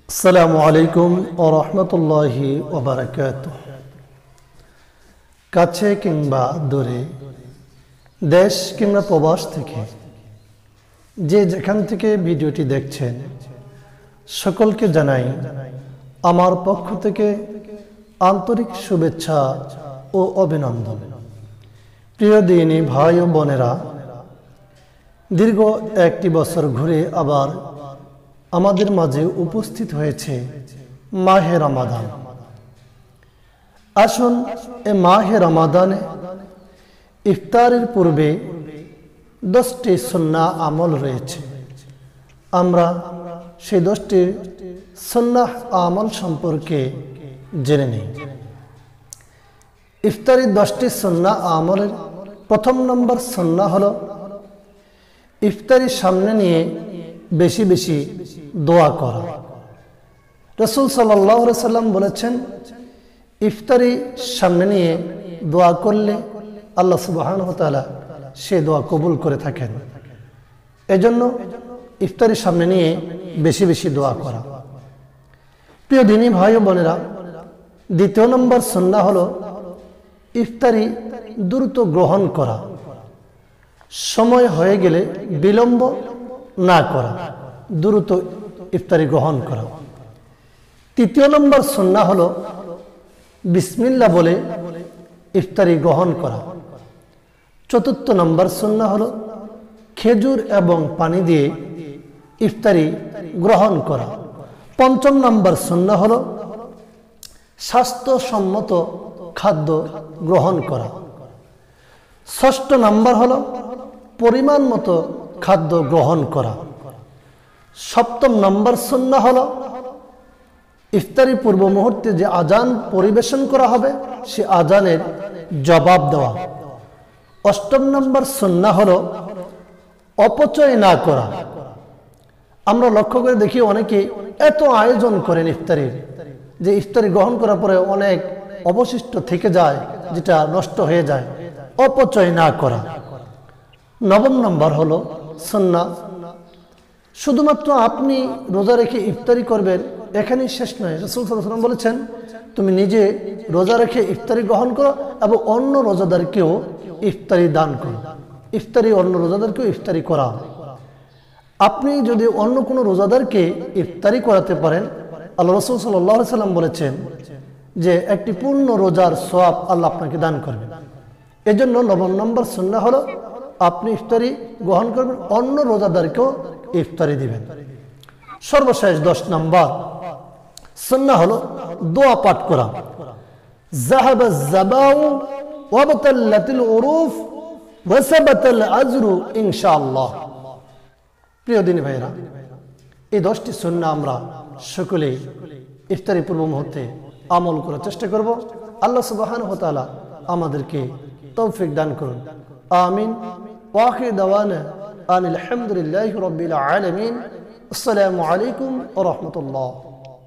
আসসালামু আলাইকুম ওয়া রাহমাতুল্লাহি ওয়া বারাকাতুহু। কাছে কিংবা দূরে, দেশ কিংবা প্রবাস থেকে যে যেখান থেকে ভিডিওটি দেখছেন, সকলকে জানাই আমার পক্ষ থেকে আন্তরিক শুভেচ্ছা ও অভিনন্দন। প্রিয় দিনী ভাই ও বোনেরা, দীর্ঘ একটি বছর ঘুরে আবার আমাদের মাঝে উপস্থিত হয়েছে মাহে রমাদান। আসুন এ মাহে রমাদানে ইফতারের পূর্বে 10টি সুন্নাহ আমল রয়েছে, আমরা সেই 10টি সুন্নাহ আমল সম্পর্কে জেনে নিই। ইফতারের 10টি সুন্নাহ আমলের প্রথম নম্বর সুন্নাহ হলো ইফতারির সামনে নিয়ে বেশি বেশি দোয়া করা। রাসূল সাল্লাল্লাহু আলাইহি সাল্লাম বলেছেন, ইফতারি সামনে নিয়ে দোয়া করলে আল্লাহ সুবহানাহু ওয়া তাআলা সে দোয়া কবুল করে থাকেন। এজন্য ইফতারি সামনে নিয়ে বেশি বেশি দোয়া করা। প্রিয় দিনী ভাই ও বোনেরা, দ্বিতীয় নম্বর সুন্নাহ হলো ইফতারি দ্রুত গ্রহণ করা, সময় হয়ে গেলে বিলম্ব না করা, দ্রুত ইফতারি গ্রহণ করা। তৃতীয় নম্বর সুন্নাহ হলো বিসমিল্লাহ বলে ইফতারি গ্রহণ করা। চতুর্থ নম্বর সুন্নাহ হলো খেজুর এবং পানি দিয়ে ইফতারি গ্রহণ করা। পঞ্চম নম্বর সুন্নাহ হলো স্বাস্থ্যসম্মত খাদ্য গ্রহণ করা। ষষ্ঠ নম্বর হলো পরিমাণ মতো খাদ্য গ্রহণ করা। সপ্তম নম্বর সুন্নাহ হলো ইফতারি পূর্ব মুহূর্তে যে আজান পরিবেশন করা হবে সে আজানের জবাব দেওয়া। অষ্টম নম্বর সুন্নাহ হলো অপচয় না করা। আমরা লক্ষ্য করে দেখি অনেকে এত আয়োজন করেন ইফতারির, যে ইফতারি গ্রহণ করার পরে অনেক অবশিষ্ট থেকে যায়, যেটা নষ্ট হয়ে যায়। অপচয় না করা। নবম নম্বর হলো সুন্নাহ শুধুমাত্র আপনি রোজা রেখে ইফতারি করবেন এখানেই শেষ নয়। রাসূল সাল্লাল্লাহু আলাইহি ওয়াসাল্লাম বলেছেন, তুমি নিজে রোজা রেখে ইফতারি গ্রহণ করো এবং অন্য রোজাদারকেও ইফতারি দান করো। ইফতারি অন্য রোজাদারকেও ইফতারি করা। আপনি যদি অন্য কোনো রোজাদারকে ইফতারি করাতে পারেন, আল্লাহ রাসূল সাল্লাল্লাহু আলাইহি ওয়াসাল্লাম বলেছেন যে একটি পূর্ণ রোজার সওয়াব আল্লাহ আপনাকে দান করবেন। এজন্য নবম নম্বর সুন্নাহ হলো আপনি ইফতারি গ্রহণ করবেন, অন্য রোজাদারকেও ইফতারি দিবেন। সর্বশেষ 10 নম্বর সুন্নাহ হলো দোয়া পাঠ করা। যাহাবা যাবাউ ওয়াবতাল্লাতিল উরুফ ওয়া সাবাতাল আজরু ইনশাআল্লাহ। প্রিয় দিনী ভাইরা, এই 10টি সুন্নাহ আমরা সকলে ইফতারি পূর্ব মুহূর্তে আমল করার চেষ্টা করব। আল্লাহ সুবহানাহু ওয়া তাআলা আমাদেরকে তৌফিক দান করুন। আমিন। ওয়া আখিরু দাওয়ানা আনিল হামদুলিল্লাহি রাব্বিল আলামিন। আসসালামু আলাইকুম ওয়া রাহমাতুল্লাহ।